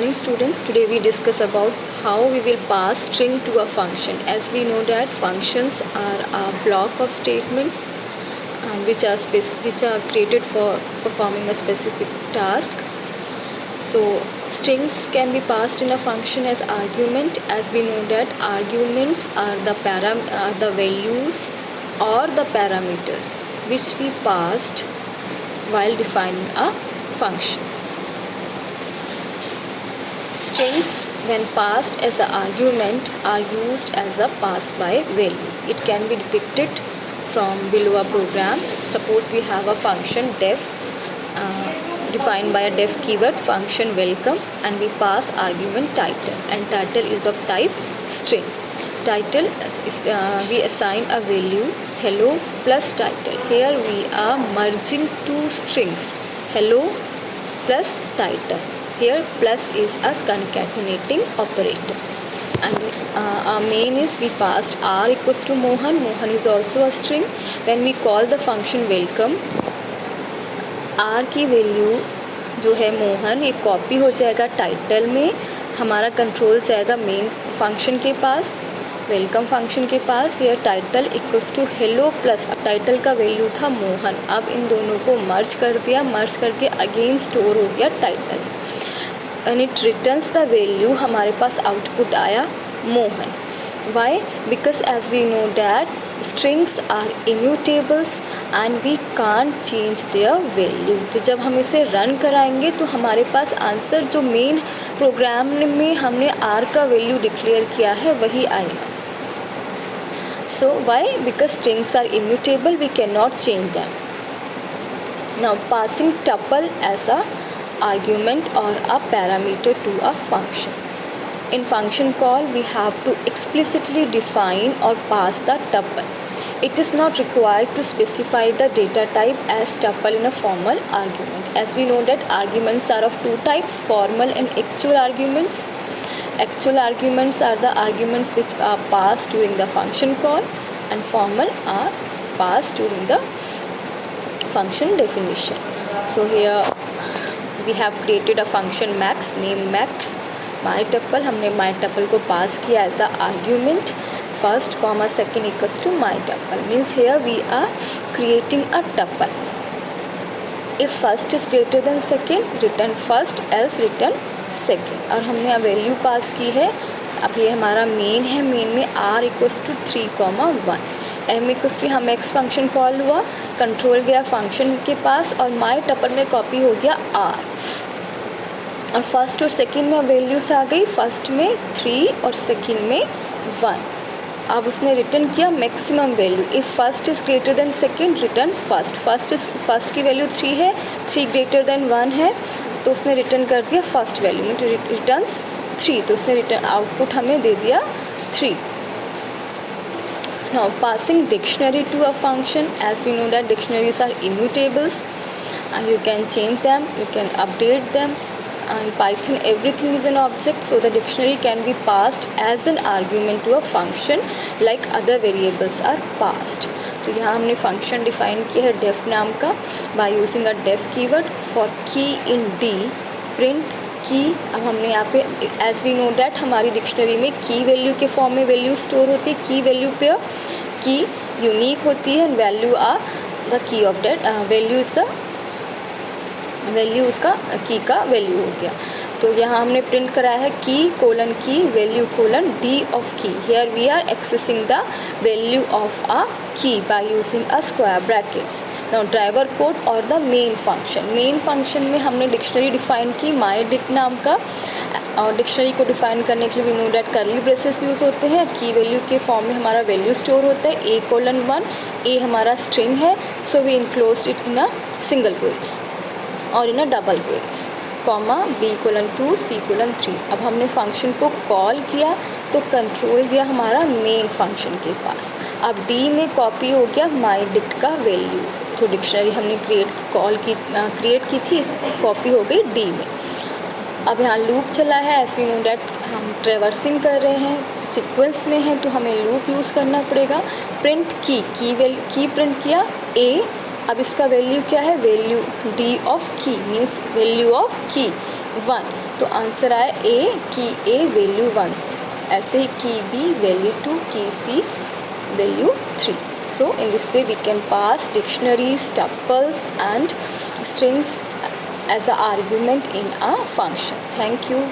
morning students. Today we discuss about how we will pass string to a function. As we know that functions are a block of statements which are created for performing a specific task. So strings can be passed in a function as argument. As we know that arguments are the values or the parameters which we passed while defining a function. Strings when passed as an argument are used as a pass by value. It can be depicted from below a program. Suppose we have a function def defined by a def keyword function welcome, and we pass argument title, and title is of type string. Title is we assign a value hello plus title. Here we are merging two strings, hello plus title. Here plus is a concatenating operator, and our main is we passed r equals to Mohan. Mohan is also a string. When we call the function welcome, r की value जो है मोहन ये copy हो जाएगा title में, हमारा control जाएगा main function के पास, वेलकम फंक्शन के पास. यह title equals to hello plus, अब टाइटल का वैल्यू था मोहन, अब इन दोनों को मर्ज कर दिया, मर्ज करके अगेन स्टोर हो गया title, and it returns the value. हमारे पास आउटपुट आया Mohan. Why? Because as we know that strings are immutables and we can't change their value. तो जब हम इसे रन कराएंगे तो हमारे पास आंसर जो मेन प्रोग्राम में हमने आर का वैल्यू डिक्लेयर किया है वही आएगा. So why? Because strings are immutable, we cannot change them. Now passing tuple as a argument or a parameter to a function. In function call we have to explicitly define or pass the tuple. It is not required to specify the data type as tuple in a formal argument. As we know that arguments are of two types, formal and actual arguments. Actual arguments are the arguments which are passed during the function call, and formal are passed during the function definition. So here we have created a function max, named max mytuple. हमने mytuple को pass किया as a argument. First comma second equals to mytuple, means here we are creating a tuple. If first is greater than second, return first, else return second. और हमने अब value pass की है. अब ये हमारा मेन है, मेन में r equals to 3,1, m equals to हम x फंक्शन कॉल हुआ, कंट्रोल गया फंक्शन के पास और माई टपल में कॉपी हो गया r. और फर्स्ट और सेकंड में वैल्यूज आ गई, फर्स्ट में 3 और सेकंड में 1. अब उसने रिटर्न किया maximum value. If first is greater than second, written first. First की वैल्यू 3 है, 3 ग्रेटर देन 1 है, तो उसने रिटर्न कर दिया फर्स्ट वैल्यू में, रिटर्न्स 3, तो उसने रिटर्न आउटपुट हमें दे दिया 3. Now passing dictionary to a function. As we know that dictionaries are immutables and you can change them, you can update them. And Python everything is an object, so the dictionary can be passed as an argument to a function like other variables are passed. तो यहाँ हमने function define किया है def नाम का by using a def keyword for key in D, print key. अब हमने यहाँ पे as we know that हमारी डिक्शनरी में की वैल्यू के फॉर्म में वैल्यू स्टोर होती है, की वैल्यू पे की यूनिक होती है, value are the key of date, value is the value उसका की का वैल्यू हो गया. तो यहाँ हमने प्रिंट कराया है की कोलन की value colon D of key. Here we are accessing the value of a key by using a square brackets. Now driver code और the main function. Main function में हमने डिक्शनरी डिफाइन की माई Dick नाम का, और dictionary को define करने के लिए we know that curly braces use होते हैं. की वैल्यू के फॉर्म में हमारा वैल्यू स्टोर होता है A:1. ए हमारा स्ट्रिंग है, so we enclose it in a single quotes और in a double quotes, comma B:2 C:3. अब हमने फंक्शन को कॉल किया तो कंट्रोल गया हमारा मेन फंक्शन के पास. अब D में कॉपी हो गया माई डिक्ट का वैल्यू, जो डिक्शनरी हमने क्रिएट की थी, इसकी कॉपी हो गई D में. अब यहाँ लूप चला है, एज वी नो डैट हम ट्रेवर्सिंग कर रहे हैं, सीक्वेंस में है, तो हमें लूप यूज़ करना पड़ेगा. प्रिंट की प्रिंट किया A. अब इसका वैल्यू क्या है, वैल्यू D ऑफ की मीन्स वैल्यू ऑफ की. 1, तो आंसर आया ए, की ए वैल्यू 1, ऐसे ही की बी वैल्यू 2, की सी value 3. So in this way we can pass dictionaries, tuples and strings as an argument in a function. Thank you.